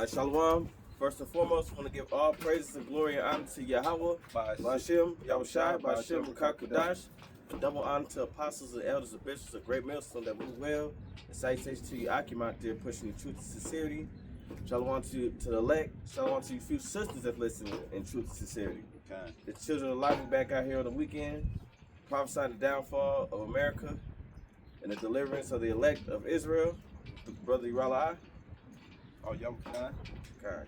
Shalom. First and foremost, I want to give all praises and glory and honor to Yahweh, by Hashem, Yahushai, by Hashem, Makakudash. Double honor to apostles and elders and bishops, a great millstone that move well. And salutations to you, Akim, out there pushing the truth and sincerity. Shalom to the elect. Shalom to you few sisters that listen in truth and sincerity. Okay. The children of life back out here on the weekend, prophesying the downfall of America and the deliverance of the elect of Israel. Brother Urala. Oh, yo, God. God.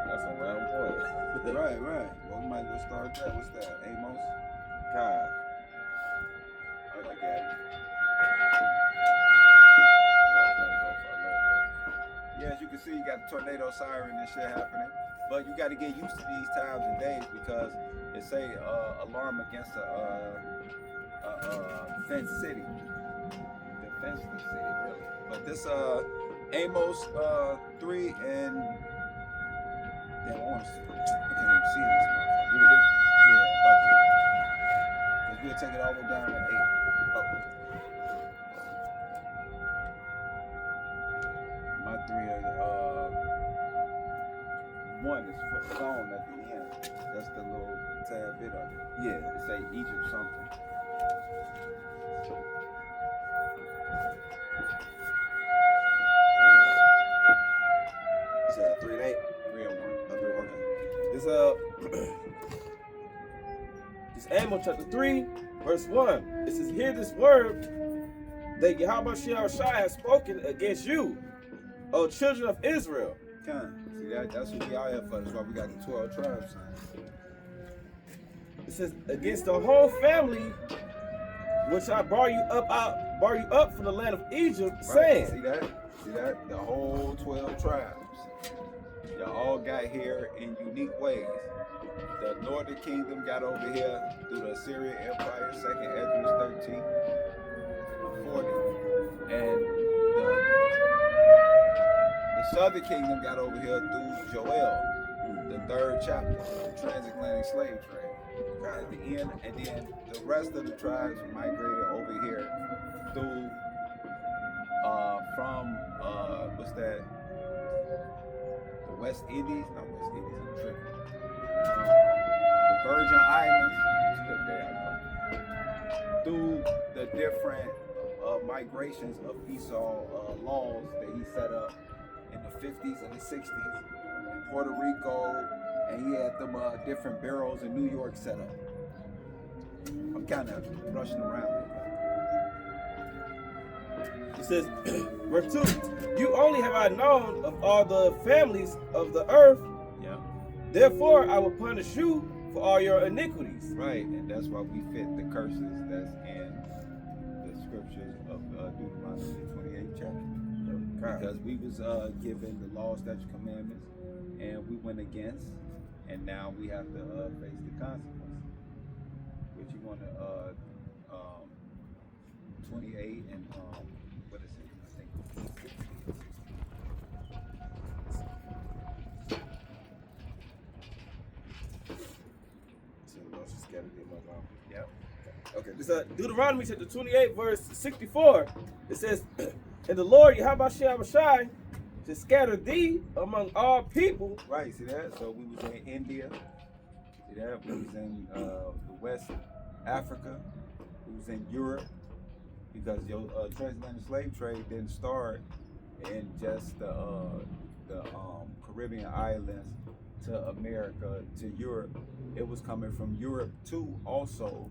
That's a round point. Right. Well, we might as well start that. What's that? Amos? God. I got it. Yeah, as you can see, you got the tornado siren and shit happening. But you got to get used to these times and days because it say alarm against a fenced city. Defenseless city, really. But this Amos 3 and damn, I want to see. I can't even see this motherfucker. You get it? Yeah, okay. Because we'll take it all the way down to 8. Oh. My 3 1 is phone at the end. That's the little tad bit of it. Yeah, it say Egypt something. You said 3 and 8? 3 and 1. Okay. This Amos chapter 3, verse 1. It says, hear this word that Yahweh Shai has spoken against you, O children of Israel. See, that's what we out here for. That's why we got the 12 tribes. It says, against the whole family which I brought you up from the land of Egypt, Right. saying. See that? The whole 12 tribes. Y'all all got here in unique ways. The northern kingdom got over here through the Assyrian Empire, 2nd Esdras 13, 40. And the southern kingdom got over here through Joel, the 3rd chapter, the transatlantic slave trade. At the end, and then the rest of the tribes migrated over here through from what's that? The West Indies, not West Indies, I'm tripping. The Virgin Islands, through the different migrations of Esau laws that he set up in the 50s and the 60s in Puerto Rico, and he had them different bureaus in New York set up. I'm kind of rushing around. It says, verse 2, you only have I known of all the families of the earth. Yeah. Therefore, I will punish you for all your iniquities. Right, and that's why we fit the curses that's in the scriptures of Deuteronomy 28 chapter. Because we was given the law, statutes, commandments, and we went against, and now we have to face the consequences. Which you want to 28 and what is it? I think. Yep. Okay. This Deuteronomy chapter 28, verse 64. It says, and the Lord Yahweh Shai to scatter thee among all people. Right, see that? So we was in India. See that? We was in the West Africa. We was in Europe. Because your transatlantic slave trade didn't start in just the Caribbean islands to America to Europe. It was coming from Europe too, also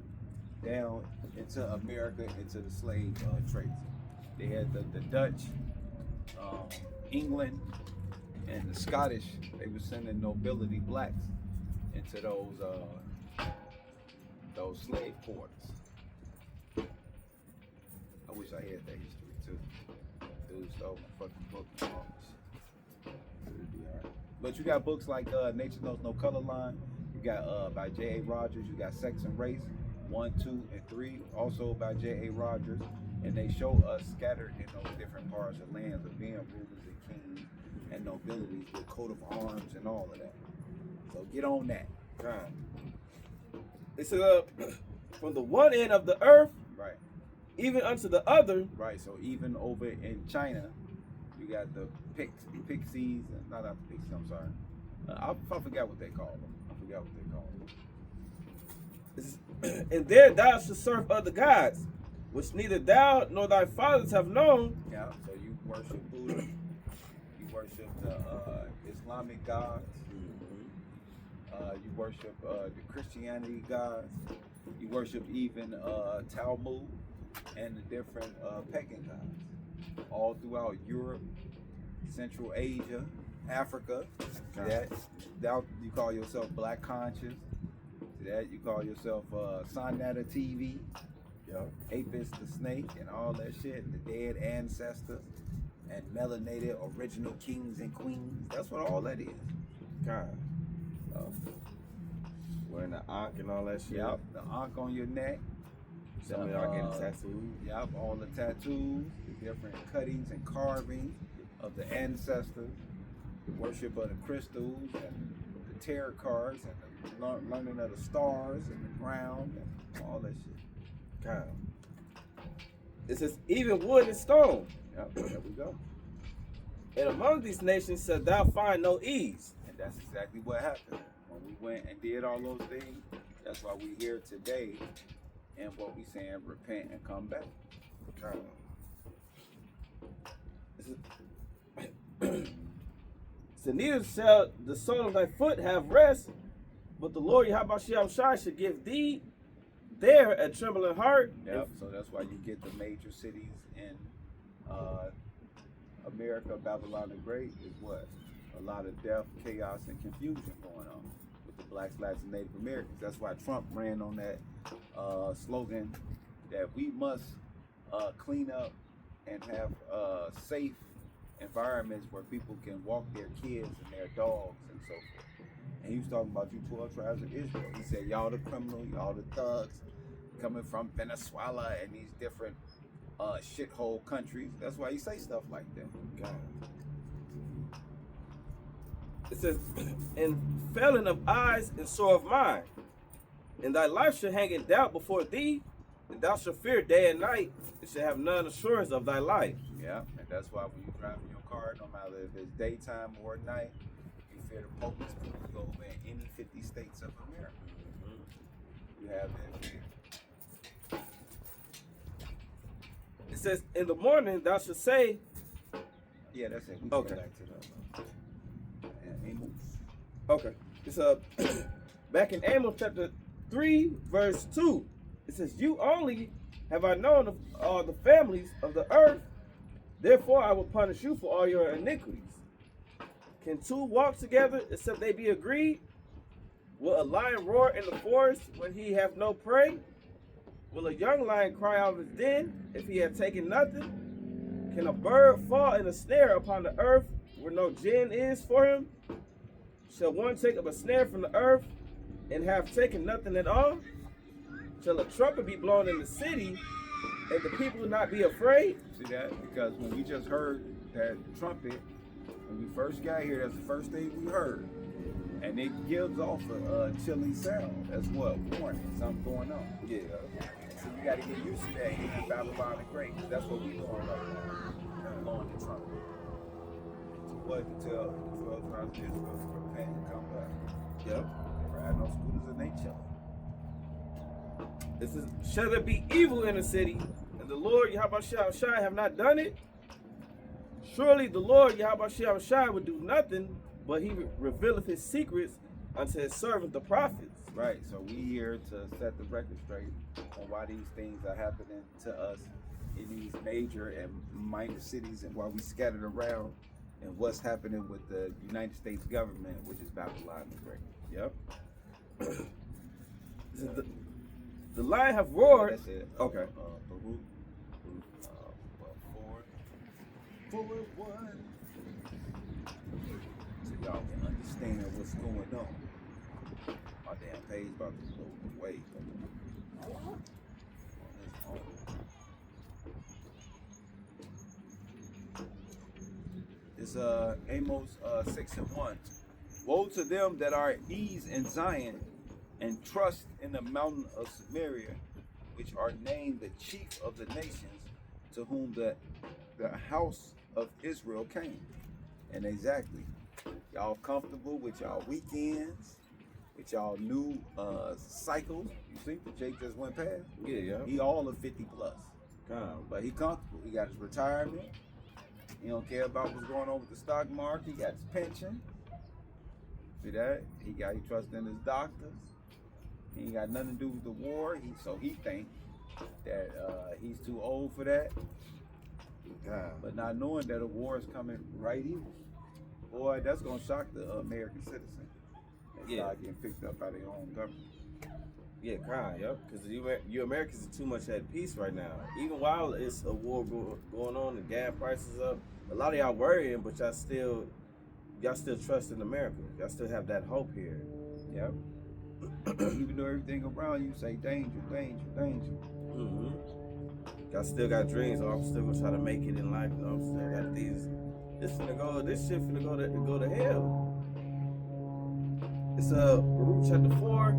down into America, into the slave trades. They had the Dutch, England, and the Scottish. They were sending nobility blacks into those slave quarters. I wish I had that history too. Dude stole my fucking book. It'd be all right. But you got books like Nature Knows No Color Line. You got by J.A. Rogers. You got Sex and Race 1, 2, and 3. Also by J.A. Rogers. And they show us scattered in those different parts of lands of being rulers and kings and nobilities with coat of arms and all of that. So get on that. It says, from the one end of the earth, right, even unto the other. Right. So even over in China, you got the pixies, not the pixies. I'm sorry. I forgot what they call them. And there thou shalt serve other gods, which neither thou nor thy fathers have known. Yeah. So you worship Buddha. You worship the Islamic gods. You worship the Christianity gods. You worship even Talmud and the different pagan gods, all throughout Europe, Central Asia, Africa. That you call yourself Black Conscious. That you call yourself Sonata TV, Apis the Snake, and all that shit. The dead ancestors and melanated original kings and queens. That's what all that is. God. Wearing the ankh and all that shit. Yep, the ankh on your neck. Some of y'all getting tattoos. Yep, all the tattoos, the different cuttings and carvings of the ancestors, the worship of the crystals and the tarot cards and the learning of the stars and the ground and all that shit. God. It says even wood and stone. Yep, there we go. And among these nations shalt thou find no ease. And that's exactly what happened. When we went and did all those things, that's why we here today. And what we saying, repent and come back. So neither shall the sole of thy foot have rest, but the Lord Yahweh Shai should give thee there a trembling heart. Yep. So that's why you get the major cities in America, Babylon the Great, is what? A lot of death, chaos, and confusion going on with the blacks, blacks, and Native Americans. That's why Trump ran on that slogan that we must clean up and have safe environments where people can walk their kids and their dogs and so forth. And he was talking about you 12 tribes of Israel. He said, y'all the criminal, y'all the thugs coming from Venezuela and these different shithole countries. That's why he say stuff like that. God. It says, and failing of eyes and sore of mind, and thy life shall hang in doubt before thee, and thou shalt fear day and night, and shall have none assurance of thy life. Yeah, and that's why when you drive in your car, no matter if it's daytime or night, you fear the police pulling you over in any 50 states of America. You have that fear. It says, in the morning thou shalt say, yeah, that's it. We okay. Go back to the Amos. Okay. It's back in Amos chapter 3, verse 2. It says, you only have I known of all the families of the earth, therefore I will punish you for all your iniquities. Can two walk together except they be agreed? Will a lion roar in the forest when he have no prey? Will a young lion cry out of his den if he have taken nothing? Can a bird fall in a snare upon the earth where no gin is for him? Shall one take up a snare from the earth and have taken nothing at all? Shall a trumpet be blown in the city and the people not be afraid? See that? Because when we just heard that trumpet, when we first got here, that's the first thing we heard. And it gives off a chilling sound. That's what? Warning. Something going on. Yeah. So you got to get used to that here in Babylon the Great. That's what we doing right now. Blowing the trumpet. What to tell the 12 tribes of Israel to repent and come back. Yep. They ride no scooters and they chilling. It says, shall there be evil in the city, and the Lord Yahweh Shai have not done it? Surely the Lord Yahweh Shai would do nothing, but he revealeth his secrets unto his servant the prophets. Right, so we here to set the record straight on why these things are happening to us in these major and minor cities and why we scattered around and what's happening with the United States government, which is Babylon the Great. Yep. The lion have roared. That's it. Okay. Baruch. Forward one. So y'all can understand what's going on. My damn page about to blow away. It's Amos 6:1. Woe to them that are at ease in Zion and trust in the mountain of Samaria, which are named the chief of the nations, to whom the house of Israel came. And exactly, y'all comfortable with y'all weekends, with y'all new cycles. You see, Jake just went past. Yeah. He all of 50 plus. But he comfortable. He got his retirement. He don't care about what's going on with the stock market. He got his pension. See that? He trusts in his doctors. He ain't got nothing to do with the war. So he think that he's too old for that. But not knowing that a war is coming right here. Boy, that's gonna shock the American citizen. They start getting picked up by their own government. Yeah, because you Americans are too much at peace right now. Even while it's a war going on, the gas prices up, a lot of y'all worrying, but y'all still trust in America. Y'all still have that hope here. Yep. Even though everything around you say danger, danger, danger. Mm-hmm. Y'all still got dreams. I'm still gonna try to make it in life. You know, I'm still got these. This shit finna go to hell. It's Baruch chapter 4.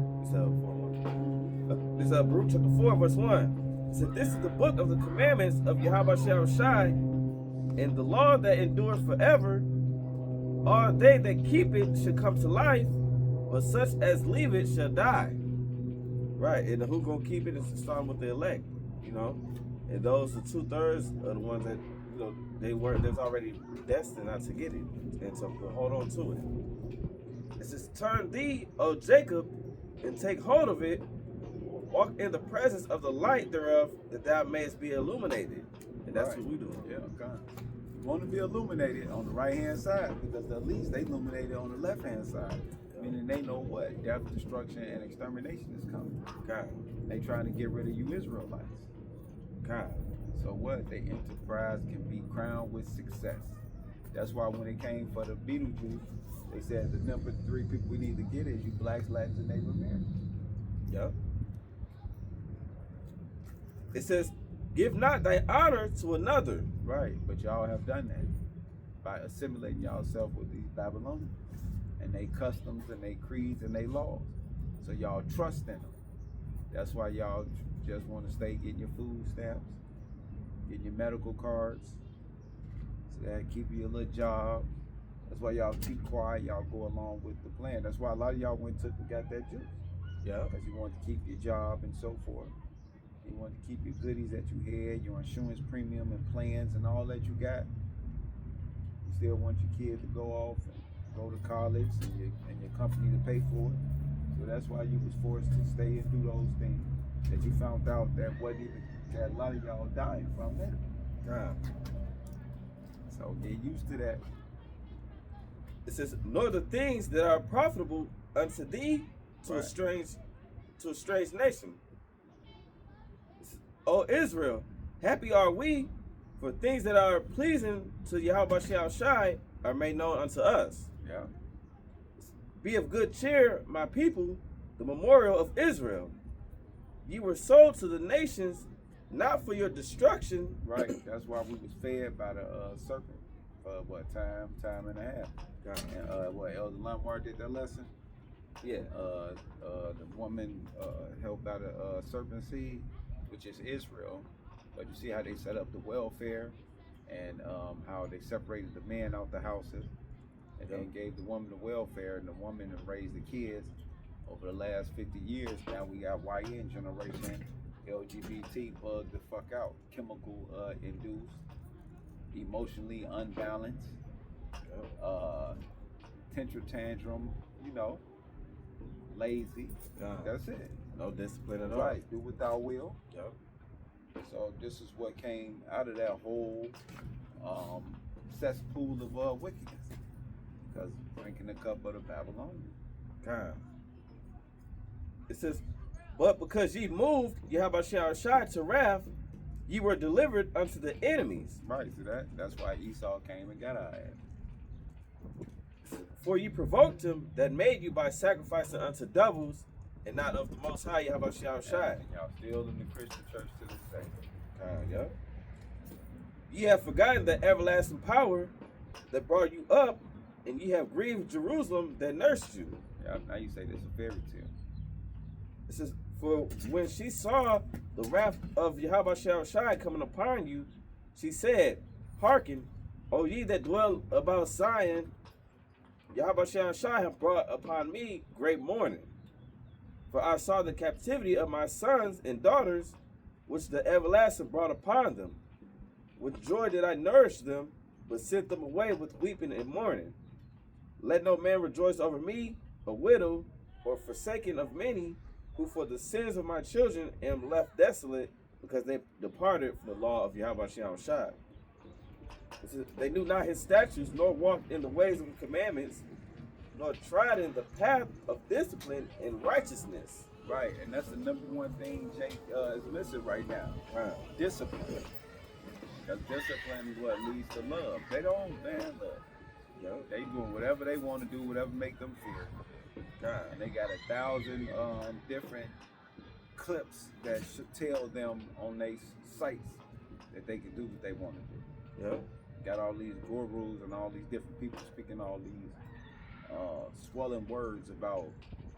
It's Baruch chapter 4, verse 1. It said, "This is the book of the commandments of Yahweh Shai, and the law that endures forever. All they that keep it shall come to life, but such as leave it shall die." Right, and who gonna keep it is starting with the elect, you know, and those are 2/3 of the ones that they was already destined not to get it, and to hold on to it. It says, "Turn thee, O Jacob, and take hold of it. Walk in the presence of the light thereof, that thou mayest be illuminated." And that's what we do. Yeah, okay. You want to be illuminated on the right hand side, because at least they illuminated on the left hand side. Meaning they know what death, destruction, and extermination is coming. They trying to get rid of you Israelites. So what? Their enterprise can be crowned with success. That's why when it came for the Beetlejuice, they said the number 3 people we need to get is you blacks, Latins, and Native Americans. Yep. It says, "Give not thy honor to another." Right, but y'all have done that by assimilating yourself with these Babylonians and they customs and they creeds and they laws. So y'all trust in them. That's why y'all just want to stay getting your food stamps, getting your medical cards, so that keep you a little job. That's why y'all keep quiet. Y'all go along with the plan. That's why a lot of y'all went and got that juice. Yeah. Because you want to keep your job and so forth. You want to keep your goodies that you had, your insurance premium and plans and all that you got. You still want your kid to go off and go to college and your company to pay for it. So that's why you was forced to stay and do those things that you found out that wasn't even, that a lot of y'all dying from that. So get used to that. It says, "Nor the things that are profitable unto thee to a strange nation. O Israel, happy are we, for things that are pleasing to Yahweh Shai are made known unto us. Yeah. Be of good cheer, my people, the memorial of Israel. You were sold to the nations, not for your destruction." Right. That's why we was fed by the serpent for time and a half. And Elder Lombard did that lesson. Yeah. The woman helped by the serpent seed, which is Israel. But you see how they set up the welfare and how they separated the men out the houses and then gave the woman the welfare, and the woman raised the kids. Over the last 50 years, now we got YN generation, LGBT bugged the fuck out, chemical induced, emotionally unbalanced, tantrum, lazy. That's it. No discipline at all. Right, do what thou will. Yep. So this is what came out of that whole cesspool of wickedness, because drinking the cup of the Babylonians. It says, "But because ye moved Yahweh Shai to wrath, ye were delivered unto the enemies." Right, so that's why Esau came and got our ass. "For ye provoked him that made you by sacrificing unto devils, and not of the Most High Yahweh Shai." And y'all still in the Christian church to this day. Yeah. "Ye have forgotten the everlasting power that brought you up, and ye have grieved Jerusalem that nursed you." Yeah, now you say this is a fairy tale. It says, For when she saw the wrath of Yahweh Shai coming upon you, she said, Hearken, O ye that dwell about Zion, Yahweh Shai hath brought upon me great mourning. For I saw the captivity of my sons and daughters, which the everlasting brought upon them. With joy did I nourish them, but sent them away with weeping and mourning. Let no man rejoice over me, a widow, or forsaken of many, who for the sins of my children am left desolate, because they departed from the law of Yahweh Shai. They knew not his statutes, nor walked in the ways of his commandments, nor tried in the path of discipline and righteousness. Right, and that's the number one thing Jake is missing right now. Wow. Discipline. Because discipline is what leads to love. They don't, man, look. They doing whatever they want to do, whatever make them feel. God. And they got 1,000 different clips that should tell them on their sites that they can do what they want to do. Yeah. Got all these gurus and all these different people speaking all these swelling words about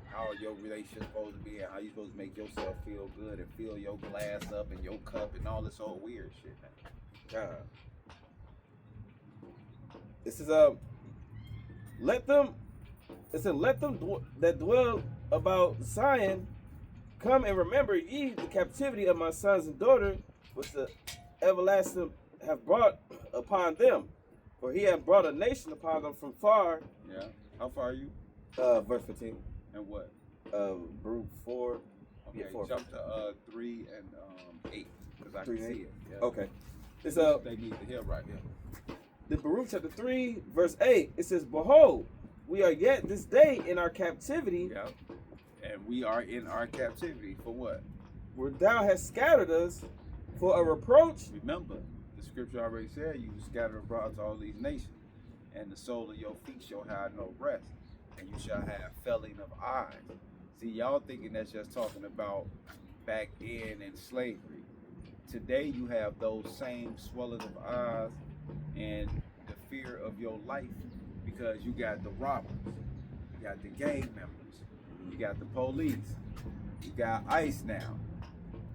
how your relationship's supposed to be and how you're supposed to make yourself feel good and fill your glass up and your cup and all this old weird shit, man. God. This is let them that dwell about Zion come and remember ye the captivity of my sons and daughters, which the everlasting have brought upon them. For he hath brought a nation upon them from far. Yeah. How far are you? Verse 15. And what? Group 4. Okay, Yeah, 4. jump to 3 and 8, because I 3 can and see 8? it. Yeah. Okay. It's they need to hear right here. The Baruch chapter 3, verse 8, it says, Behold, we are yet this day in our captivity. Yeah. And we are in our captivity for what? Where thou hast scattered us for a reproach. Remember, the scripture already said you scatter abroad to all these nations, and the sole of your feet shall have no rest, and you shall have felling of eyes. See, y'all thinking that's just talking about back in slavery. Today you have those same swelling of eyes and the fear of your life, because you got the robbers, you got the gang members, you got the police, you got ICE now.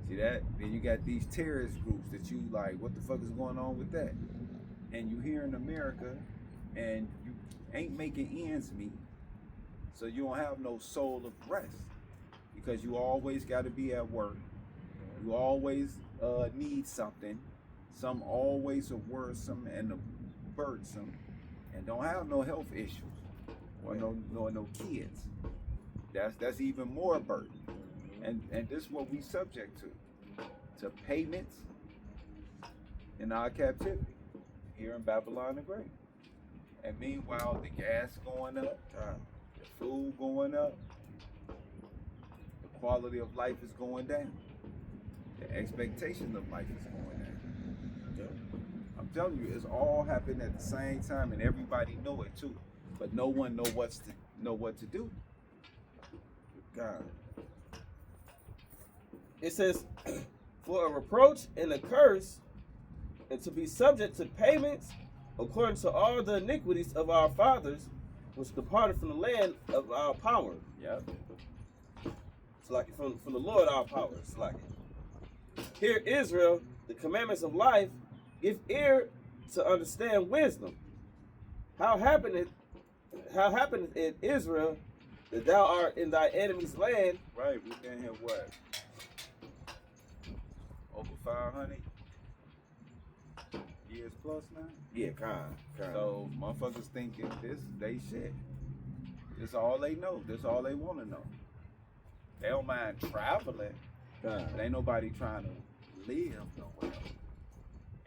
See that? Then you got these terrorist groups that you like, what the fuck is going on with that? And you here in America and you ain't making ends meet, so you don't have no soul of rest, because you always got to be at work. You always need something. Some always are worrisome and burdensome, and don't have no health issues or no kids. That's even more burden. And this is what we subject to payments in our captivity here in Babylon the Great. And meanwhile, the gas going up, the food going up, the quality of life is going down, the expectation of life is going down. I'm telling you, it's all happening at the same time, and everybody know it too, but no one know what to do. God. It says, for a reproach and a curse, and to be subject to payments according to all the iniquities of our fathers, which departed from the land of our power. Yep. It's like from the Lord our power. It's like, hear Israel, the commandments of life, give ear to understand wisdom. How happeneth in Israel that thou art in thy enemy's land? Right, we've been here what? Over 500 years plus now? Yeah, kind. So motherfuckers thinking this they shit. This all they know. This all they want to know. They don't mind traveling. But ain't nobody trying to live nowhere.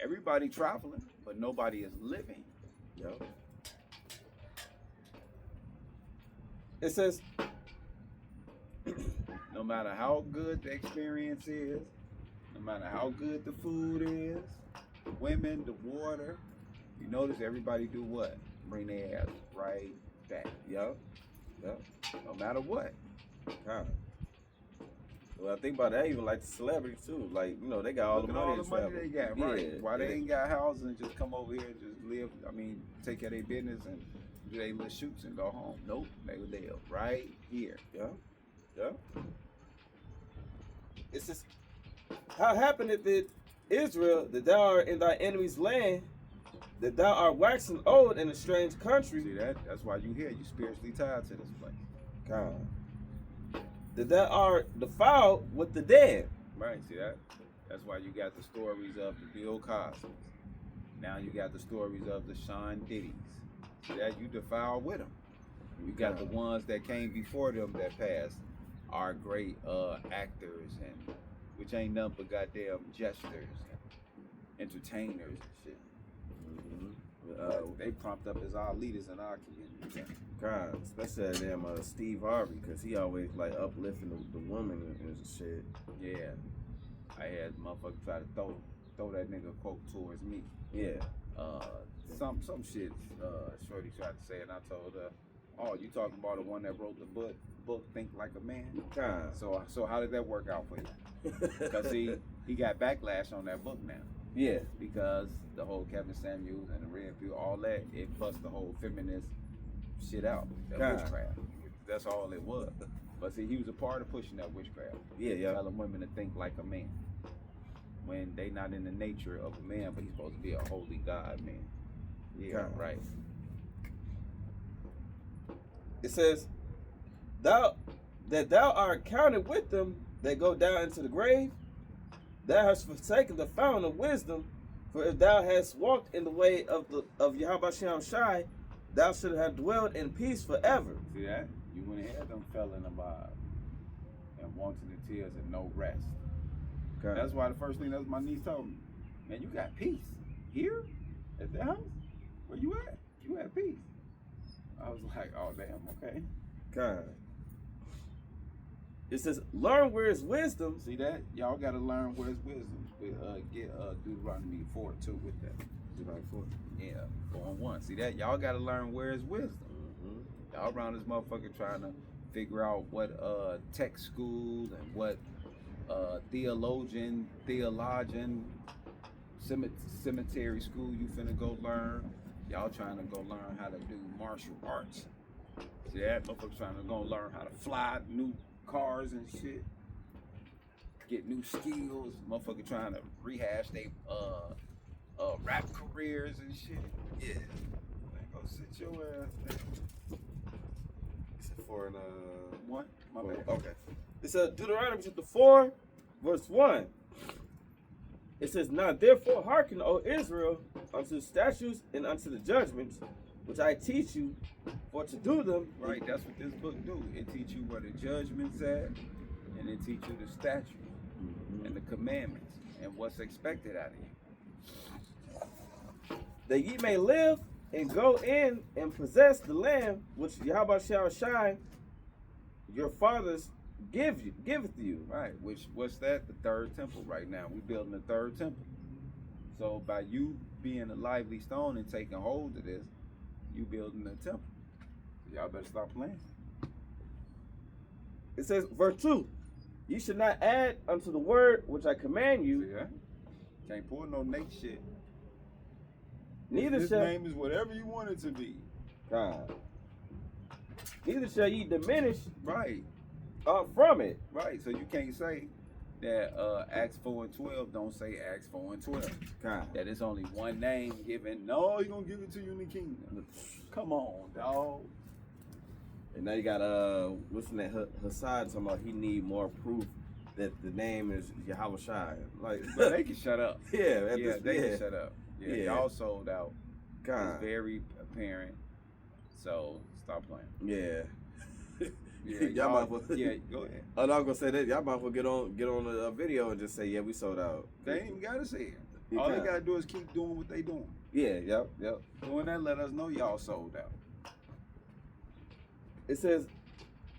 Everybody traveling, but nobody is living. Yep. It says, no matter how good the experience is, no matter how good the food is, the women, the water, you notice everybody do what? Bring their ass right back. Yep. No matter what. Kind of. Well, I think about that, even like the celebrities too. Like, you know, they got all the money. All the money they got, right? Yeah, Why they ain't got houses and just come over here and just live? I mean, take care of their business and do their little shoots and go home. Nope, they would live right here. Yeah. It says, how happeneth it, Israel, that thou art in thy enemy's land, that thou art waxing old in a strange country? See that? That's why you here. You spiritually tied to this place. God. That thou art defiled with the dead. Right, see that? That's why you got the stories of the Bill Cosby's. Now you got the stories of the Sean Diddy's. See that? You defiled with them. You got the ones that came before them that passed are great actors, and which ain't nothing but goddamn jesters and entertainers and shit. They prompt up as our leaders in our community. God, especially them Steve Harvey, because he always like uplifting the woman and shit. Yeah. I had motherfuckers try to throw that nigga quote towards me. Yeah. Some shit Shorty tried to say, and I told her, oh, you talking about the one that wrote the book Think Like a Man? God. So how did that work out for you? Because he got backlash on that book now. Yeah. Because the whole Kevin Samuels and the Red Pill, all that, it bust the whole feminist shit out. That witchcraft. That's all it was. But see, he was a part of pushing that witchcraft. Yeah. Telling women to think like a man. When they not in the nature of a man, but he's supposed to be a holy God man. Yeah, God. right. It says, thou art counted with them that go down into the grave. Thou hast forsaken the fountain of wisdom, for if thou hast walked in the way of Yahweh Shai, thou should have dwelled in peace forever. See that? You went ahead them fell in the vibe and wanting the tears and no rest. God. That's why the first thing that my niece told me, man, you got peace here at the house. Where you at? You at peace. I was like, oh damn, okay. God. It says, learn where is wisdom. See that? Y'all gotta learn where's wisdom. Get Deuteronomy 4 too with that. Deuteronomy 4. Yeah, 4:1. See that? Y'all gotta learn where is wisdom. Y'all around this motherfucker trying to figure out what tech schools and what theologian, cemetery school you finna go learn. Y'all trying to go learn how to do martial arts. See that? Motherfuckers trying to go learn how to fly new cars and shit. Get new skills. Motherfucker trying to rehash they rap careers and shit. Yeah. Man, go sit your ass down. It's a 4 and What? My bad. Okay. It's Deuteronomy chapter 4, verse 1. It says, now therefore hearken, O Israel, unto the statutes and unto the judgments, which I teach you, for to do them. Right, that's what this book do. It teach you where the judgment's at, and it teach you the statutes and the commandments and what's expected out of you. That ye may live and go in and possess the land which Yahweh Shai, your fathers, giveth you. Right, what's that? The third temple right now. We're building the third temple. So by you being a lively stone and taking hold of this, you building the temple. So y'all better stop playing. It says, verse 2, ye should not add unto the word which I command you. See that? Can't pull no Nate shit. Neither This shall name is whatever you want it to be. God. Neither shall ye diminish Right. from it. Right. So you can't say that Acts 4 and 12 don't say Acts 4 and 12. God. That it's only one name given. No, he's gonna give it to you in the kingdom. Come on, dog. And now you got listen at Hassad talking about he need more proof that the name is Yahweh Shai. Like, But they can shut up. Yeah, They can shut up. Yeah, Yeah. y'all sold out. God. It's very apparent. So stop playing. Yeah. Yeah, Y'all might well- yeah, go ahead. I'm not gonna say that. Y'all might as well get on a video and just say, yeah, we sold out. They ain't even gotta say it. You All they can't. gotta do is keep doing what they doing. Yeah, yep. Doing that, let us know y'all sold out. It says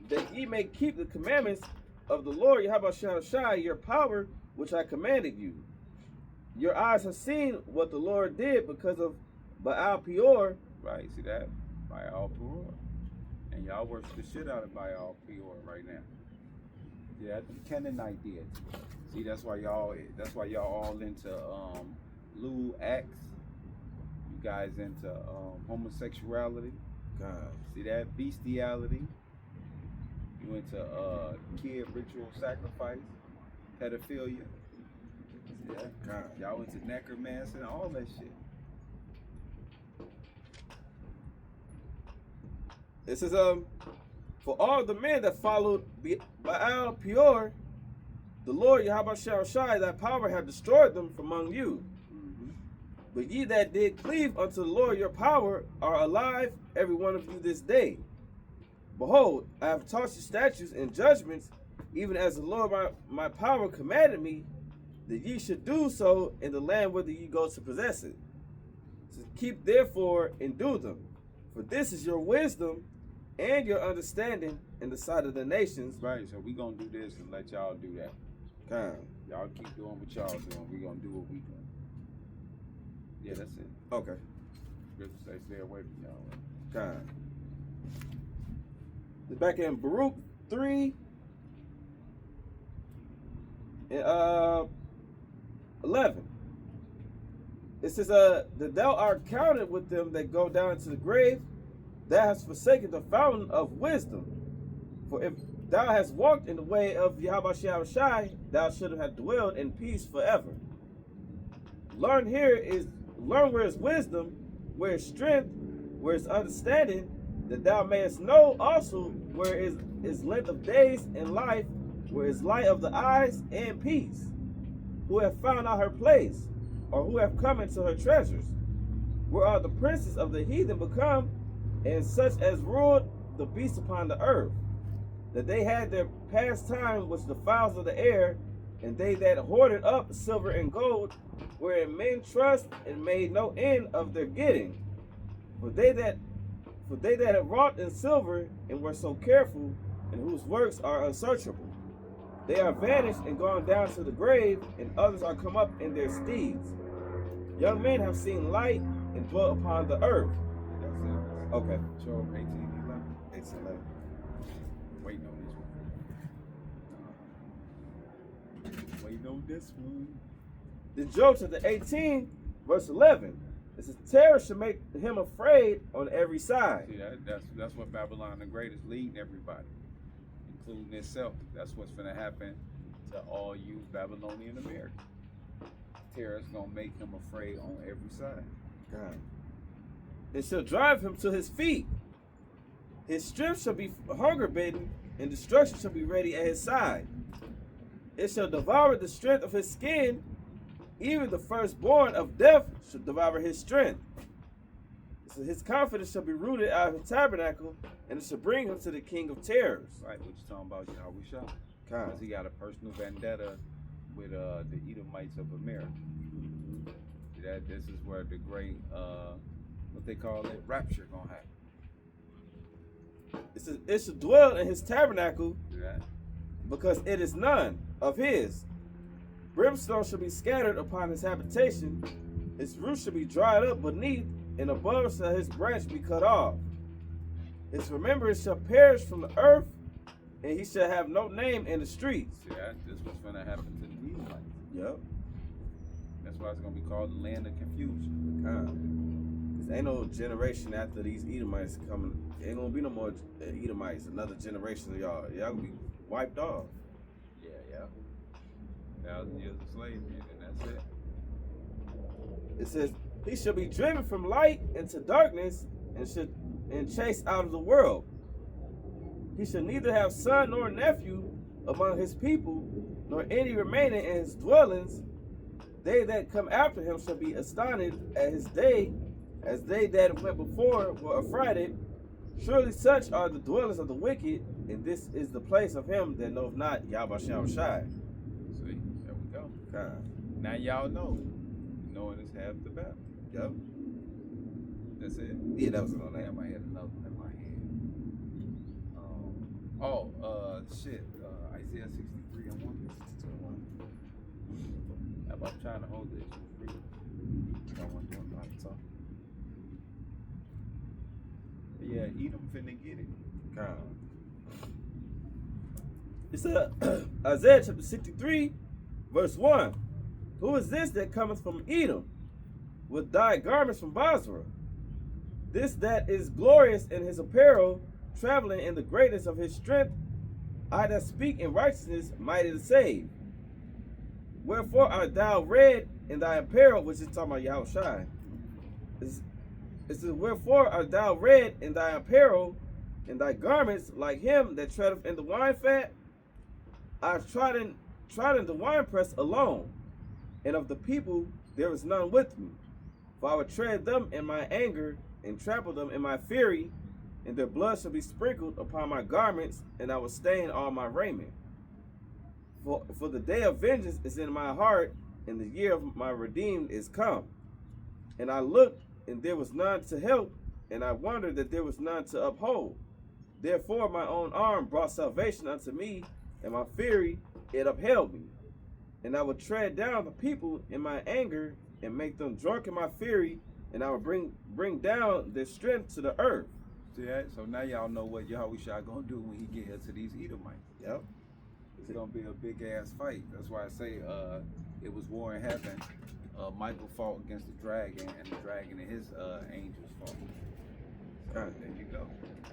that ye may keep the commandments of the Lord Yahweh Shai, your power, which I commanded you. Your eyes have seen what the Lord did because of Baal Peor. Right, see that? Baal Peor. And y'all worship the shit out of Baal Peor right now. Yeah, that's the Canaanite deity. See, that's why y'all all into lewd acts. You guys into homosexuality. God. See that? Bestiality. You into kid ritual sacrifice, pedophilia. Yeah, God. y'all into necromancy and all that shit. It says, for all the men that followed Baal Peor, the Lord Yahweh Shai, thy power hath destroyed them from among you. But ye that did cleave unto the Lord your power are alive, every one of you this day. Behold, I have taught you statutes and judgments, even as the Lord my power commanded me, that ye should do so in the land whither ye go to possess it. So keep therefore and do them, for this is your wisdom and your understanding in the sight of the nations. Right, so we gonna do this and let y'all do that. Y'all keep doing what y'all doing. We gonna do what we doing. Yeah, that's it. Okay. Just stay away from y'all. God. Back in Baruch 3 and 11. It says, that thou art counted with them that go down into the grave, thou hast forsaken the fountain of wisdom. For if thou hast walked in the way of Yahweh Shai, thou should have dwelled in peace forever. Learn where is wisdom, where is strength, where is understanding, that thou mayest know also where is length of days and life, where is light of the eyes and peace. Who have found out her place, or who have come into her treasures? Where are the princes of the heathen become, and such as ruled the beasts upon the earth? That they had their pastime with the fowls of the air, and they that hoarded up silver and gold, wherein men trust and made no end of their getting. For they that have wrought in silver and were so careful, and whose works are unsearchable, they are vanished and gone down to the grave, and others are come up in their steeds. Young men have seen light and dwelt upon the earth. That's it. Okay. Job 18:11. 18:11. Waiting on this one. Waiting on this one. Then Job chapter 18, verse 11. It says, terror should make him afraid on every side. See, that's what Babylon the Great is leading everybody, including itself. That's what's going to happen to all you Babylonian Americans. Terror is going to make him afraid on every side. God. It shall drive him to his feet. His strength shall be hunger bitten, and destruction shall be ready at his side. It shall devour the strength of his skin. Even the firstborn of death shall devour his strength. So his confidence shall be rooted out of his tabernacle, and it shall bring him to the king of terrors. Right, what you talking about, Yahweh Shah? God. Because he got a personal vendetta with the Edomites of America. That this is where the great, what they call it, rapture gonna happen. It says, it shall dwell in his tabernacle, Yeah. because it is none of his. Brimstone shall be scattered upon his habitation, his root shall be dried up beneath, and above shall his branch be cut off. His remembrance shall perish from the earth, and he shall have no name in the streets. See that? This is what's gonna happen to the Edomites. Yep. That's why it's gonna be called the land of confusion. Because ain't no generation after these Edomites coming. Ain't gonna be no more Edomites. Another generation of y'all. Y'all gonna be wiped off. Yeah. 1,000 years of slavery, and that's it. It says, he shall be driven from light into darkness, and chased out of the world. He shall neither have son nor nephew among his people, nor any remaining in his dwellings. They that come after him shall be astonished at his day, as they that went before were affrighted. Surely such are the dwellings of the wicked, and this is the place of him that knoweth not Yahweh Shai. See, there we go. God. Now y'all know. Knowing is half the battle. Yep. That's it. Yeah, that was it on that. Damn, I had another one in my head. Shit. Isaiah 63 and 1. How about trying to hold this? I want to do it talk. Yeah, Edom finna get it. God. It's Isaiah chapter 63, verse 1. Who is this that cometh from Edom, with dyed garments from Basra? This that is glorious in his apparel, traveling in the greatness of his strength. I that speak in righteousness, mighty to save. wherefore art thou red in thy apparel, which is talking about Yahushua. It says, wherefore art thou red in thy apparel, and thy garments like him that treadeth in the wine fat? I trodden the winepress alone, and of the people there is none with me. For I will tread them in my anger, and trample them in my fury, and their blood shall be sprinkled upon my garments, and I will stain all my raiment. For the day of vengeance is in my heart, and the year of my redeemed is come. And I looked, and there was none to help, and I wondered that there was none to uphold. Therefore my own arm brought salvation unto me, and my fury it upheld me. And I will tread down the people in my anger, and make them drunk in my fury, and I will bring down their strength to the earth. See that? So now y'all know what Yahushua gonna do when he get here to these Edomites. Yep. It's gonna be a big ass fight. That's why I say it was war in heaven. Michael fought against the dragon, and the dragon and his angels fought. So there you go.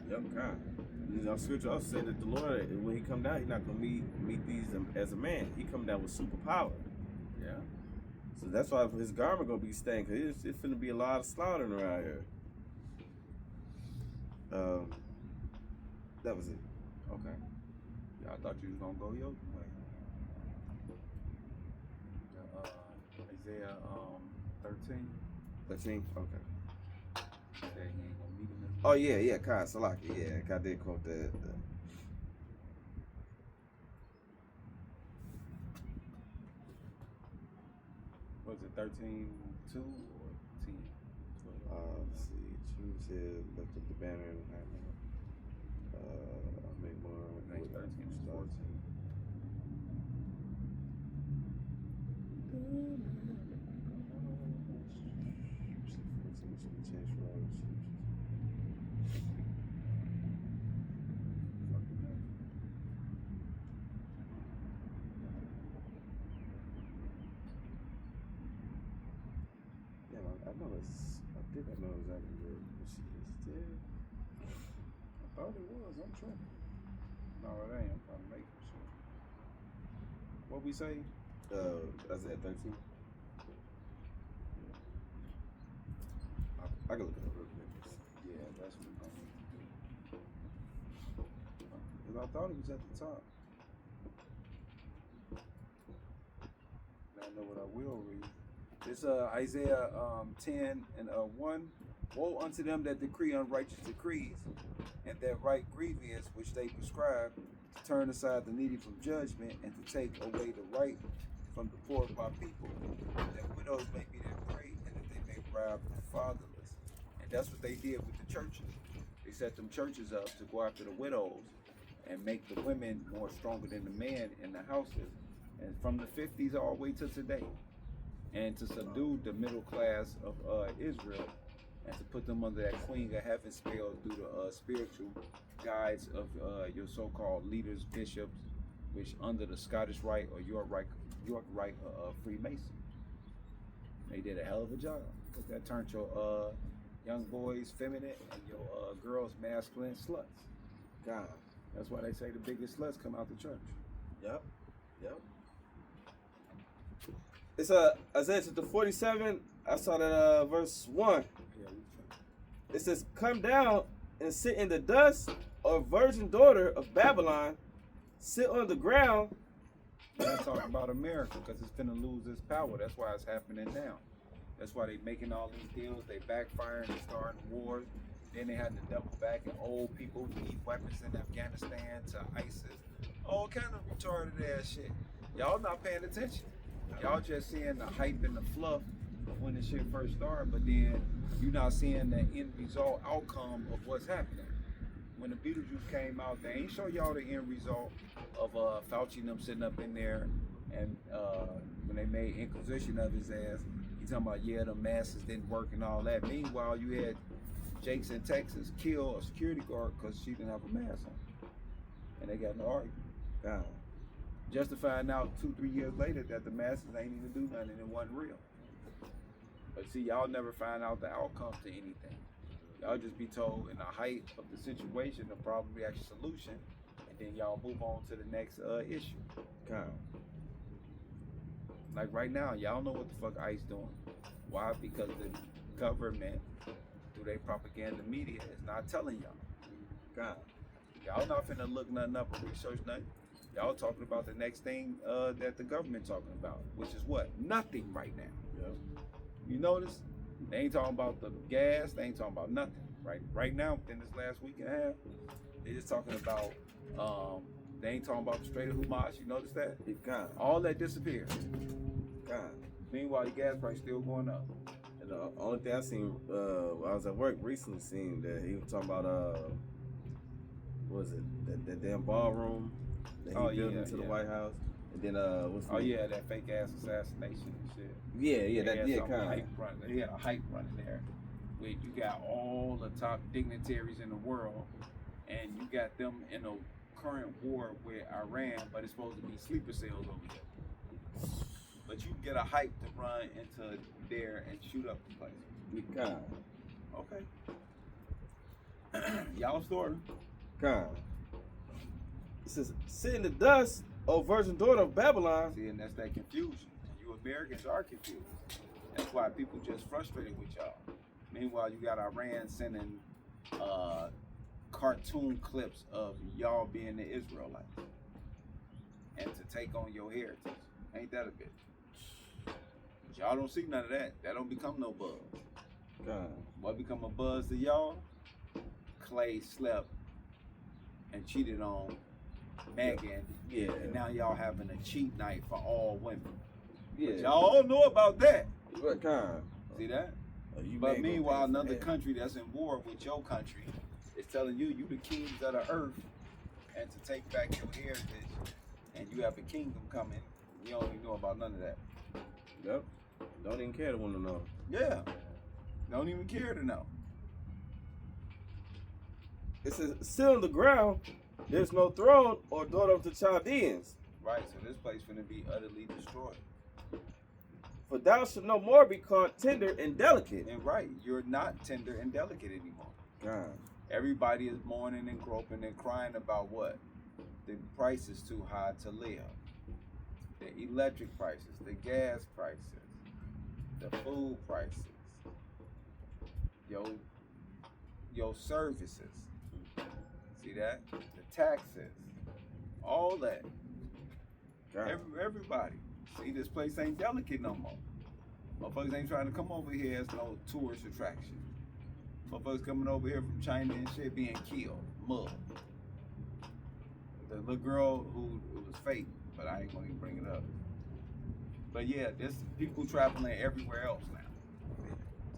Yep, God. Scripture also say that the Lord, when he come down, he's not gonna meet these as a man. He come down with superpower. Yeah. So that's why his garment gonna be stained, because it's finna be a lot of slaughtering around here. That was it. Okay. Yeah, I thought you was gonna go your way. Isaiah 13. 13? Okay. Said he ain't gonna meet him. Oh yeah, Kai Salaki. Yeah, Kai did quote that. Was it 13:2 or 10? Let's see. Choose his, lift up the banner and I made more. I think 13 and 14. I know exactly where she is there. I thought it was. I'm tripping. No, it ain't. I'm trying to make sure. What we say? I said 13. I can look it up real quick. Yeah, that's what we're gonna need to do. Because I thought it was at the top. Now I know what I will read. It's Isaiah 10 and 1. Woe unto them that decree unrighteous decrees, and that write grievous which they prescribe, to turn aside the needy from judgment, and to take away the right from the poor of my people, that widows may be their prey, and that they may rob the fatherless. And that's what they did with the churches. They set them churches up to go after the widows and make the women more stronger than the men in the houses, and from the 50s all the way to today. And to subdue the middle class of Israel, and to put them under that queen of heaven spell through the spiritual guides of your so-called leaders, bishops, which under the Scottish Rite or York Rite Freemason. They did a hell of a job, because that turned your young boys feminine and your girls masculine sluts. God. That's why they say the biggest sluts come out the church. Yep. It's Isaiah chapter 47. I saw that verse 1. It says, "Come down and sit in the dust, O virgin daughter of Babylon. Sit on the ground." That's talking about America, because it's finna lose its power. That's why it's happening now. That's why they making all these deals. They backfiring, they starting wars. Then they had to double back, and old people need weapons in Afghanistan to ISIS. All kind of retarded ass shit. Y'all not paying attention. Y'all just seeing the hype and the fluff of when the shit first started, but then you're not seeing the end result outcome of what's happening. When the Beetlejuice came out, they ain't show y'all the end result of Fauci and them sitting up in there, and when they made Inquisition of his ass, he talking about, yeah, the masks didn't work and all that. Meanwhile, you had Jakes in Texas kill a security guard because she didn't have a mask on, and they got in an argument. God. Just to find out 2-3 years later that the masses ain't even do nothing and it wasn't real. But see, y'all never find out the outcome to anything. Y'all just be told in the height of the situation, the problem, reaction, solution, and then y'all move on to the next issue. God. Like right now, y'all know what the fuck ICE doing. Why? Because the government, through their propaganda media, is not telling y'all. God, y'all not finna look nothing up or research nothing. Y'all talking about the next thing that the government talking about, which is what? Nothing right now. Yep. You notice? They ain't talking about the gas. They ain't talking about nothing. Right now, in this last week and a half, they just talking about. They ain't talking about the Strait of Hamas. You notice that? It's gone. All that disappeared. Gone. Meanwhile, the gas price still going up. And the only thing I seen, I was at work recently, seen that he was talking about, what was it, that damn ballroom that he built into the White House. And then, that fake ass assassination and shit. Yeah, They kind had a hype running there, where you got all the top dignitaries in the world, and you got them in a current war with Iran, but it's supposed to be sleeper cells over there. But you get a hype to run into there and shoot up the place. God. Okay. Y'all story. God. It says, sit in the dust, O virgin daughter of Babylon. See, and that's that confusion. You Americans are confused. That's why people just frustrated with y'all. Meanwhile, you got Iran sending cartoon clips of y'all being the Israelites and to take on your heritage. Ain't that a bitch? But y'all don't see none of that. That don't become no buzz. God. What become a buzz to y'all? Clay slept and cheated on Megan. Yeah. And now y'all having a cheat night for all women. Yeah. But y'all all know about that. What kind? See that? But meanwhile, another country that's in war with your country is telling you the kings of the earth, and to take back your heritage, and you have a kingdom coming. You don't even know about none of that. Yep. Don't even care to want to know. Yeah. Don't even care to know. It says, still on the ground, there's no throne or daughter of the Chaldeans. Right, so this place finna be utterly destroyed. For thou shalt no more be called tender and delicate. And right, you're not tender and delicate anymore. God. Everybody is mourning and groping and crying about what? The price is too high to live. The electric prices, the gas prices, the food prices, your services. See that? The taxes, all that. Everybody. See, this place ain't delicate no more. Motherfuckers ain't trying to come over here as no tourist attraction. Motherfuckers coming over here from China and shit being killed, mugged. The little girl who it was fake, but I ain't gonna even bring it up. But yeah, there's people traveling everywhere else now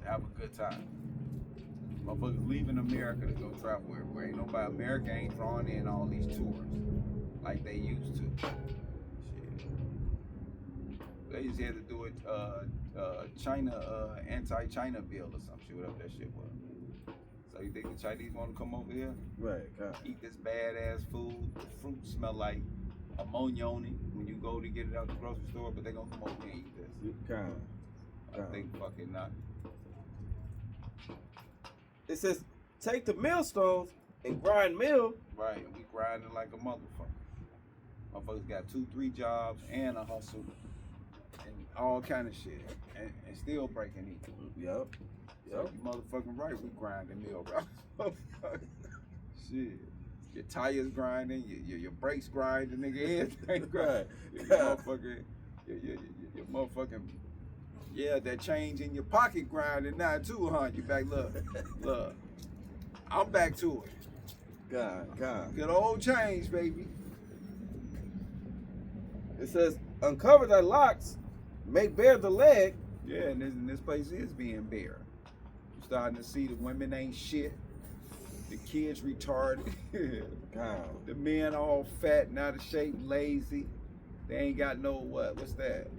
to have a good time. Motherfuckers leaving America to go travel everywhere. Ain't nobody, America ain't drawing in all these tourists like they used to. Shit. They just had to do it, China, anti-China bill or some shit, whatever that shit was. So you think the Chinese want to come over here? Right, God. Eat this badass food. The fruit smell like ammonia on it when you go to get it out the grocery store, but they gonna come over here and eat this. God. I think fucking not. It says, take the millstones and grind mill. Right, and we grinding like a motherfucker. Motherfuckers got 2-3 jobs and a hustle and all kind of shit, and still breaking even. Yep. So you motherfucking right, we grinding mill, bro. Shit. Your tires grinding, your brakes grinding, nigga, everything grinding. Your motherfucking, yeah, that change in your pocket grinding now too, huh? You back, look. I'm back to it. God. Good old change, baby. It says, uncover thy locks, make bare the leg. Yeah, and this place is being bare. You're starting to see the women ain't shit. The kids retarded. God. The men all fat and out of shape, lazy. They ain't got no what's that?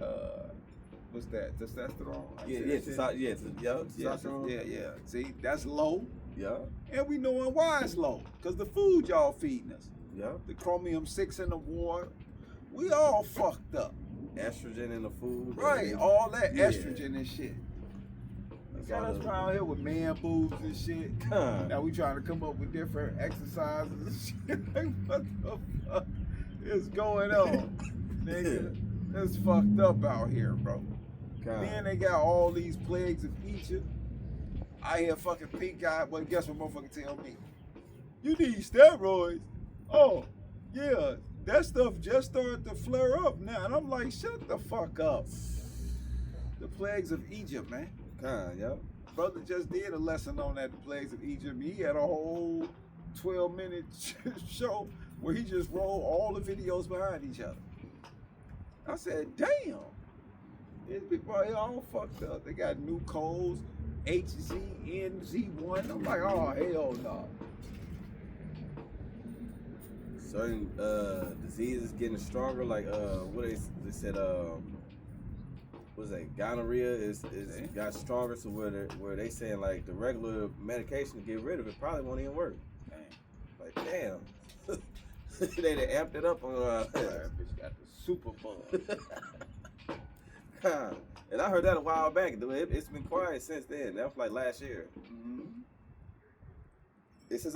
Testosterone. Testosterone. Yeah. See, that's low. Yeah. And we knowing why it's low. Cause the food y'all feeding us. Yeah. The chromium 6 in the water. We all fucked up. Estrogen in the food. Right, all that estrogen and shit. Got us around here with man boobs and shit. Now we trying to come up with different exercises and shit. Like, what the fuck is going on, nigga? It's fucked up out here, bro. God. Then they got all these plagues of Egypt. I hear fucking pink guy. Well, guess what motherfucker tell me? You need steroids. Oh, yeah. That stuff just started to flare up now. And I'm like, shut the fuck up. The plagues of Egypt, man. God, yep. Brother just did a lesson on that, the plagues of Egypt. He had a whole 12-minute show where he just rolled all the videos behind each other. I said, damn. These people are all fucked up. They got new codes, HZNZ1. I'm like, oh, hell no. Certain diseases getting stronger, like what they said, what was that, gonorrhea is got stronger to where they saying like the regular medication to get rid of it probably won't even work. Like damn. They done amped it up on That bitch got the super bug. And I heard that a while back. It's been quiet since then. That was like last year. Mm-hmm. This is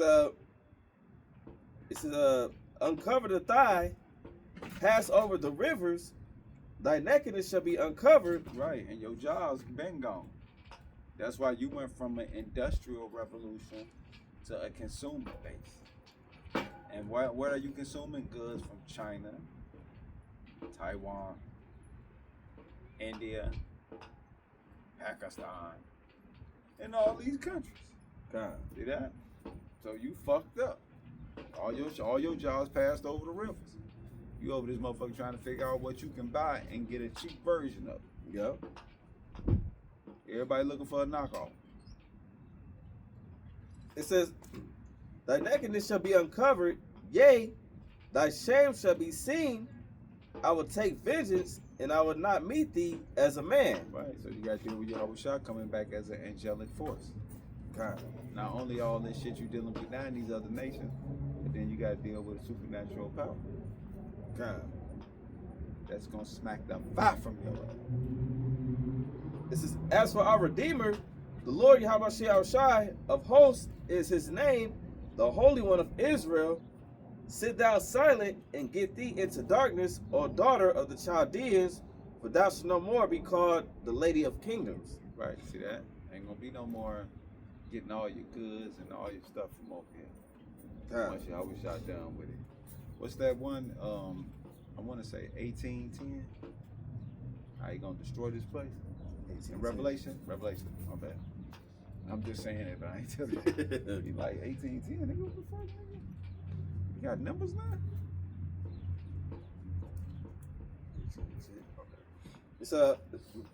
uncover the thigh, pass over the rivers, thy nakedness shall be uncovered. Right, and your job's been gone. That's why you went from an industrial revolution to a consumer base. And where are you consuming goods from? China, Taiwan, India, Pakistan, and all these countries. God. See that? So you fucked up. All your jobs passed over the rivers. You over this motherfucker trying to figure out what you can buy and get a cheap version of it. Yep. Everybody looking for a knockoff. It says, thy nakedness shall be uncovered, yea, thy shame shall be seen. I will take vengeance, and I will not meet thee as a man. Right, so you got to deal with Yahushua coming back as an angelic force. God. Not only all this shit you dealing with now in these other nations, but then you got to deal with a supernatural power. God. That's going to smack the fire from your ass. It says, as for our Redeemer, the Lord Yahushua of hosts is his name, the Holy One of Israel. Sit thou silent and get thee into darkness, O daughter of the Chaldeans, for thou shalt no more be called the Lady of Kingdoms. Right, see that? Ain't going to be no more getting all your goods and all your stuff from over here. Once Yahushua done with it. What's that one? I want to say 18:10. How you going to destroy this place? In Revelation? Revelation, my bad. I'm just saying it, but I ain't telling you. He like 18:10. Nigga, what the fuck, nigga? You got numbers now? It's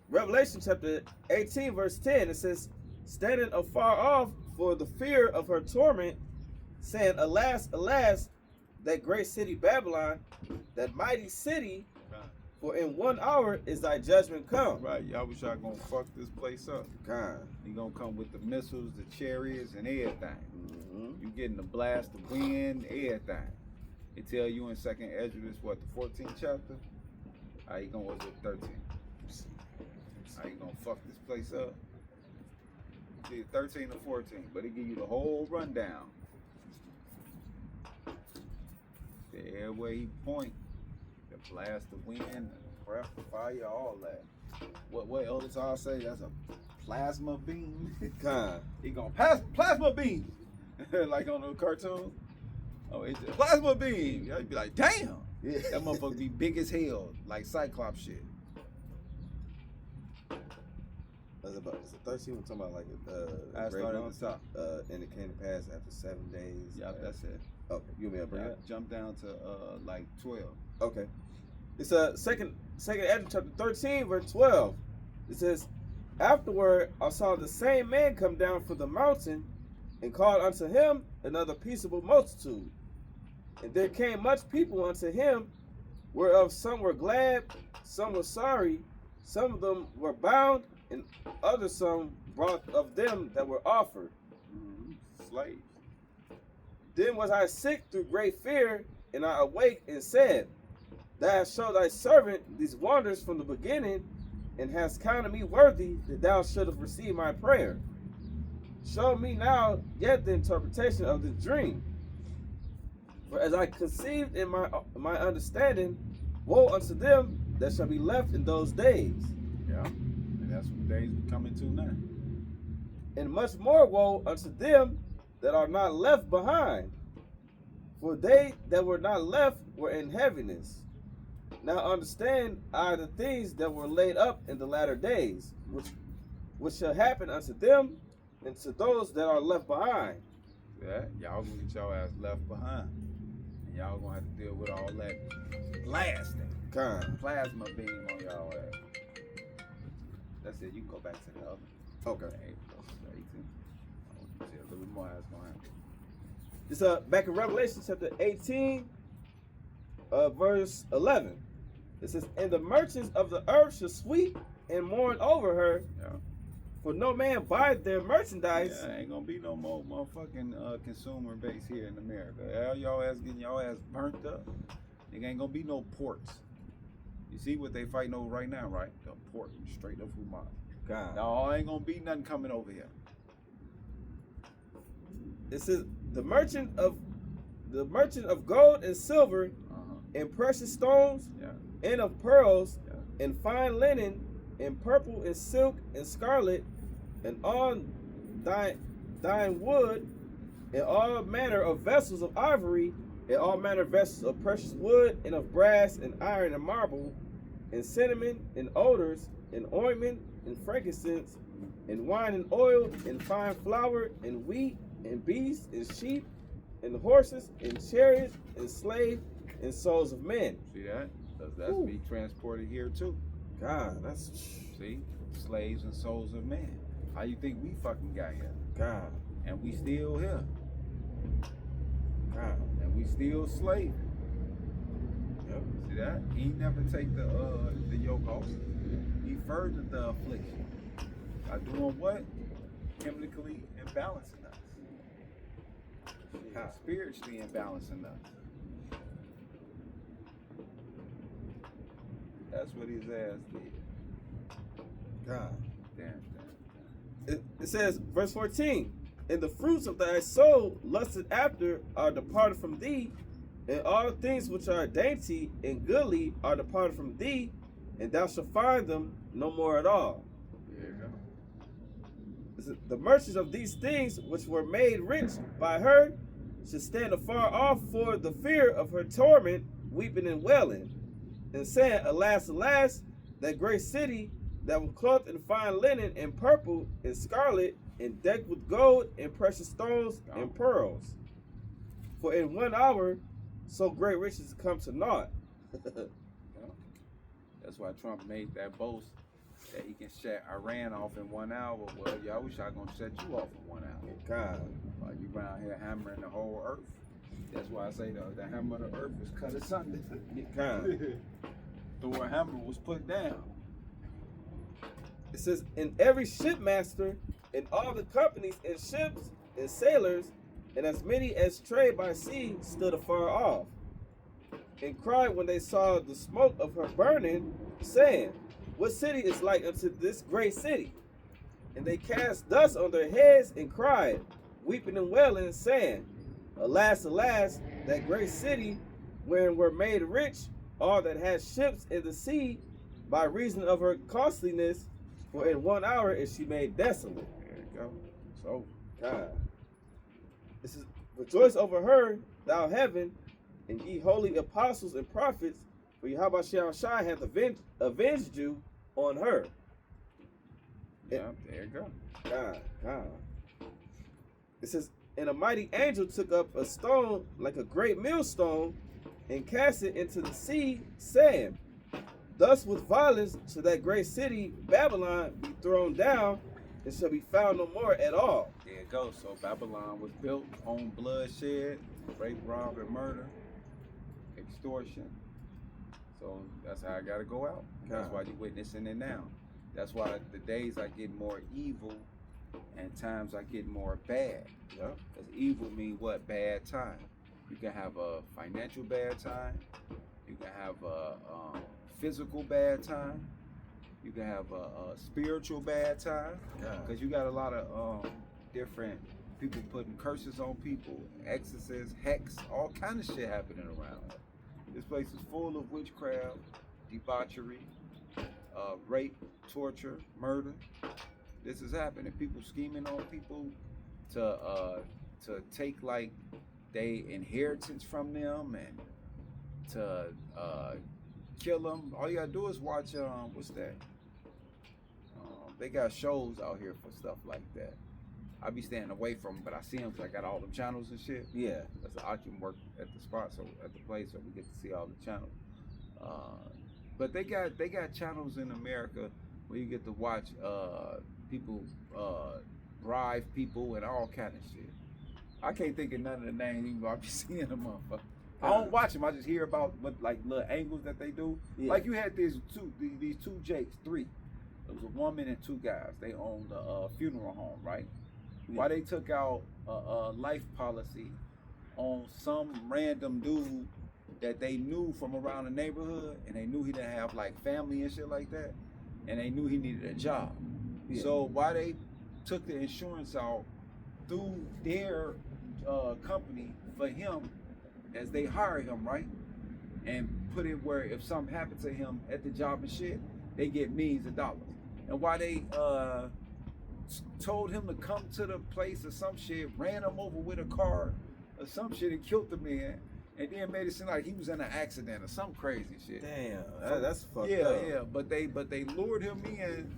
Revelation chapter 18, verse 10. It says, standing afar off for the fear of her torment, saying, alas, alas, that great city Babylon, that mighty city, for in 1 hour is thy judgment come. Right, Yahushua gonna fuck this place up. God. He gonna come with the missiles, the chariots, and everything. Mm-hmm. You getting the blast, the wind, everything. It tell you in 2nd Esdras, what, the 14th chapter? How you gonna, what's it, 13? How you gonna fuck this place up? It's either 13 or 14, but it give you the whole rundown. Every way he point, the blast, the wind, the breath, the fire, all that. What else I say? That's a plasma beam. God. He gonna pass plasma beam, like on the cartoon. Oh, it's a plasma beam. You'd be like, damn. Yeah. That motherfucker be big as hell, like Cyclops shit. That's about, it's a 13. We're talking about like I started at the top. And it came to pass after 7 days. Yeah, that's it. Okay, you want me to bring it up? Jump down to like 12. Okay. It's second Ezra chapter 13, verse 12. It says, afterward I saw the same man come down from the mountain and called unto him another peaceable multitude. And there came much people unto him, whereof some were glad, some were sorry, some of them were bound, and others some brought of them that were offered. Slaves. Then was I sick through great fear, and I awake and said, thou hast showed thy servant these wonders from the beginning, and hast counted me worthy that thou should have received my prayer. Show me now yet the interpretation of this dream. For as I conceived in my understanding, woe unto them that shall be left in those days. Yeah. And that's what the days we coming to now. And much more woe unto them that are not left behind. For they that were not left were in heaviness. Now understand are the things that were laid up in the latter days, which shall happen unto them and to those that are left behind. Yeah, y'all gonna get y'all ass left behind. And y'all gonna have to deal with all that blasting. Plasma beam on y'all ass. That's it, you can go back to the other. Okay. 18. I want you to see a little bit more how it's gonna happen. It's back in Revelation chapter 18, verse 11. It says, and the merchants of the earth shall sweep and mourn over her, for no man buyeth their merchandise. Yeah, ain't gonna be no more motherfucking consumer base here in America. All y'all ass getting y'all ass burnt up. There ain't gonna be no ports. You see what they fighting over right now, right? The port straight up Human. God. No, ain't gonna be nothing coming over here. It says the merchant of gold and silver and precious stones and of pearls and fine linen and purple and silk and scarlet and all thine wood and all manner of vessels of ivory and all manner of vessels of precious wood and of brass and iron and marble and cinnamon and odors and ointment and frankincense and wine and oil and fine flour and wheat and beasts and sheep and horses and chariots and slaves and souls of men. See that? Does that be transported here too? God, that's... See? Slaves and souls of men. How you think we fucking got here? God. And we still here. God. And we still slaves. Yep. See that? He never take the yoke off. He furthered the affliction. By doing what? Chemically imbalancing us. Spiritually imbalancing us. That's what his ass did. God. Damn. It says, verse 14, and the fruits of thy soul lusted after are departed from thee, and all things which are dainty and goodly are departed from thee, and thou shalt find them no more at all. There you go. It says, the merchants of these things which were made rich by her should stand afar off for the fear of her torment, weeping and wailing, and saying, alas, alas, that great city that was clothed in fine linen and purple and scarlet and decked with gold and precious stones and pearls. For in 1 hour, so great riches come to naught. That's why Trump made that boast that he can shut Iran off in 1 hour. Well, y'all wish I gonna shut you off in 1 hour. God. While you around here hammering the whole earth. That's why I say the hammer of the earth was cut asunder. God. Thor hammer was put down. It says, and every shipmaster and all the companies and ships and sailors and as many as trade by sea stood afar off and cried when they saw the smoke of her burning, saying, what city is like unto this great city? And they cast dust on their heads and cried, weeping and wailing, saying, alas, alas, that great city wherein were made rich all that had ships in the sea by reason of her costliness, for in 1 hour is she made desolate. There you go. So, God. This is, rejoice over her, thou heaven, and ye holy apostles and prophets, for Yahweh Shai hath avenged you on her. yeah, there you go. God. It says, and a mighty angel took up a stone like a great millstone and cast it into the sea, saying, thus with violence shall that great city Babylon be thrown down and shall be found no more at all. There you go. So Babylon was built on bloodshed, rape, robbery, murder, extortion. So that's how I gotta go out. That's why you're witnessing it now. That's why the days I get more evil and times I get more bad. Yeah. Because evil mean what? Bad time. You can have a financial bad time. You can have a physical bad time. You can have a spiritual bad time. Because you got a lot of different people putting curses on people, exorcists, hex, all kind of shit happening around. This place is full of witchcraft, debauchery, rape, torture, murder. This is happening. People scheming on people to take like they inheritance from them and to kill them. All you gotta do is watch what's that? They got shows out here for stuff like that. I be staying away from them, but I see them because I got all the channels and shit. Yeah. That's I can work at the spot, so at the place, so we get to see all the channels. But they got channels in America where you get to watch people bribe people and all kind of shit. I can't think of none of the names, even though I be seeing them motherfuckers. I don't watch them. I just hear about what like little angles that they do. Yeah. Like you had these two Jakes, three. It was a woman and two guys. They owned a funeral home, right? Yeah. Why they took out a life policy on some random dude that they knew from around the neighborhood, and they knew he didn't have like family and shit like that, and they knew he needed a job. Yeah. So why they took the insurance out through their company for him as they hire him, right? And put it where if something happened to him at the job and shit, they get millions of dollars. And why they told him to come to the place or some shit, ran him over with a car or some shit and killed the man, and then made it seem like he was in an accident or some crazy shit. Damn, that's fucked up. Yeah, but they lured him in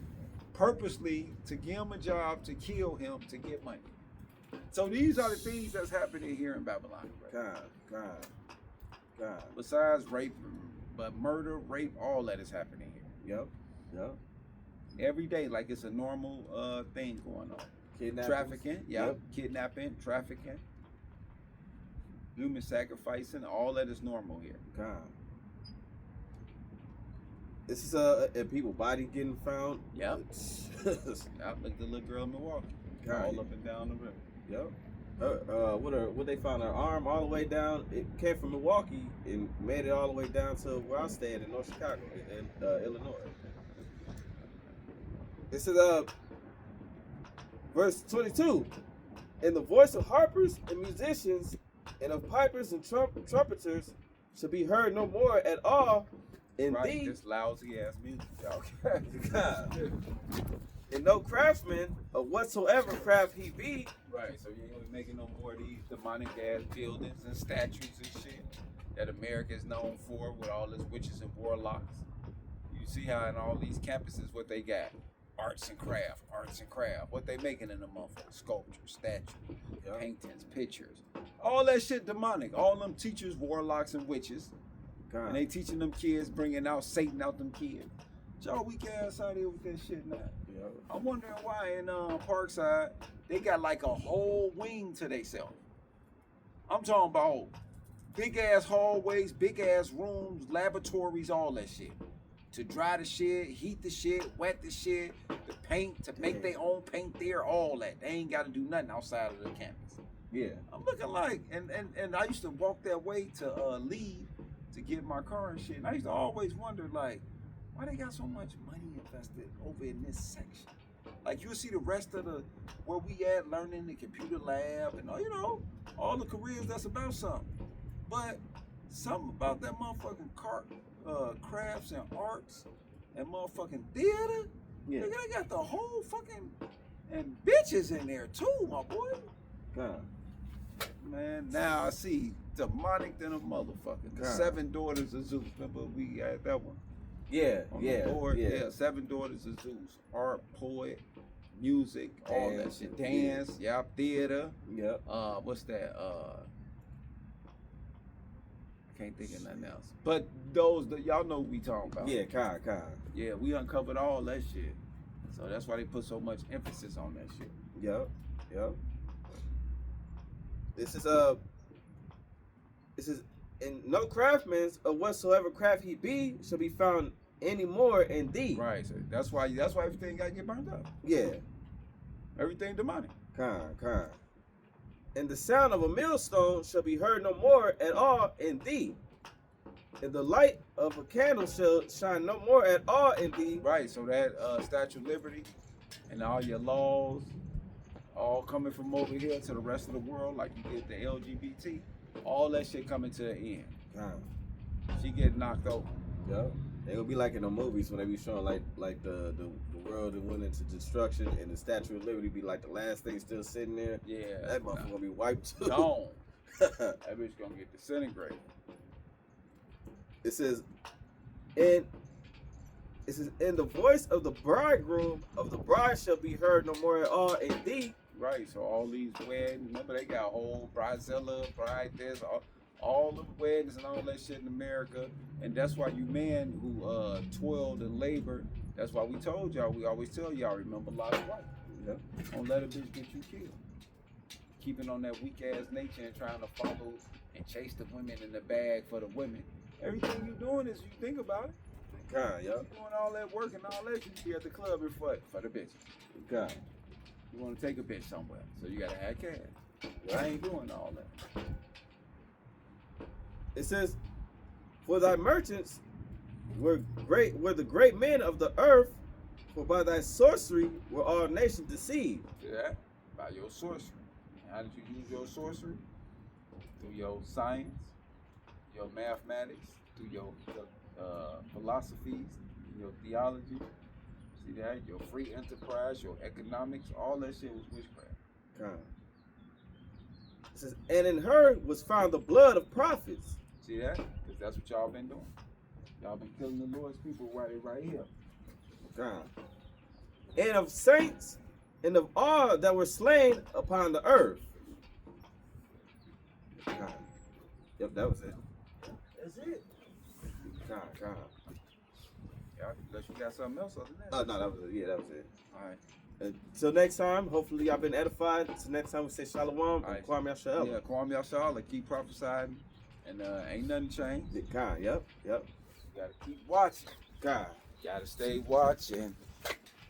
purposely to give him a job, to kill him, to get money. So these are the things that's happening here in Babylon. Right? God. Besides rape, but murder, rape, all that is happening here. Yep. Every day, like it's a normal thing going on. Kidnapping. Trafficking, kidnapping, trafficking, human sacrificing, all that is normal here. God. This is and people body getting found. Yep. Like the little girl in Milwaukee. All up and down the river. Yep. What they found her arm all the way down. It came from Milwaukee and made it all the way down to where I stayed in North Chicago, in Illinois. This is verse 22. And the voice of harpers and musicians and of pipers and trumpeters shall be heard no more at all in thee. This lousy ass music. Okay. And no craftsman of whatsoever craft he be. Right, so you ain't gonna be making no more of these demonic ass buildings and statues and shit that America is known for with all its witches and warlocks. You see how in all these campuses what they got? Arts and craft. What they making in the motherfucker? Sculptures, statues, paintings, pictures. All that shit demonic. All them teachers, warlocks, and witches. God. And they teaching them kids, bringing out Satan out them kids. Y'all weak ass out here with that shit now. Yep. I'm wondering why in Parkside they got like a whole wing to themselves. I'm talking about big ass hallways, big ass rooms, laboratories, all that shit. To dry the shit, heat the shit, wet the shit, the paint, to make their own paint there, all that. They ain't got to do nothing outside of the campus. Yeah. I'm looking like, and I used to walk that way to leave to get my car and shit. And I used to always wonder, like, why they got so much money invested over in this section? Like, you'll see the rest of where we at, learning the computer lab and, all the careers that's about something. But something about that motherfucking crafts and arts and motherfucking theater. Yeah. They got the whole fucking, and bitches in there too, my boy. God. Man, now I see demonic than a motherfucker. The 7 Daughters of Zeus. Remember we had that one? Yeah, the board. Yeah, 7 Daughters of Zeus. Art, poet, music, all that shit. Dance, theater. Yep. What's that? Can't think of nothing else. But y'all know what we talking about. Yeah, kind. Yeah, we uncovered all that shit. So that's why they put so much emphasis on that shit. Yep. This is and no craftsman of whatsoever craft he be shall be found any more in thee. Right. So that's why everything got to get burned up. Yeah. Everything demonic. Kind. And the sound of a millstone shall be heard no more at all in thee. And the light of a candle shall shine no more at all in thee. Right, so that Statue of Liberty and all your laws, all coming from over here to the rest of the world, like you get the LGBT, all that shit coming to the end. She get knocked over. Yep. It would be like in the movies when they be showing like the world that went into destruction and the Statue of Liberty be like the last thing still sitting there. Yeah. That motherfucker gonna be wiped too. Gone. That bitch gonna get disintegrated. It says, and it says, and the voice of the bridegroom of the bride shall be heard no more at all in thee. Right, so all these weddings, remember they got whole bridezilla, bride this, all the weddings and all that shit in America. And that's why you men who toiled and labored, that's why we told y'all, we always tell y'all, remember Lot's wife. Yep. Don't let a bitch get you killed. Keeping on that weak ass nature and trying to follow and chase the women in the bag for the women. Everything you doing is, you think about it. God, You yep. doing all that work and all that, you be at the club and for the bitch. God. You want to take a bitch somewhere, so you gotta have cash. I ain't doing all that. It says, for thy merchants were the great men of the earth, for by thy sorcery were all nations deceived. See that? By your sorcery. How did you use your sorcery? Through your science, your mathematics, through your philosophies, your theology. See that? Your free enterprise, your economics, all that shit was witchcraft. God. It says, and in her was found the blood of prophets. See that? Because that's what y'all been doing. Y'all been killing the Lord's people right here. God. And of saints and of all that were slain upon the earth. God. Yep, that was it. That's it. God. Yeah, unless you got something else other than that. Oh, no, that was it. Yeah, that was it. All right. Until next time, hopefully y'all been edified. Until next time, we say shalom. Right. And Kwame Yasha'Allah. Yeah, Kwame Yasha'Allah, keep prophesying. And ain't nothing changed. God, yep. You gotta keep watching. God. Gotta stay watching.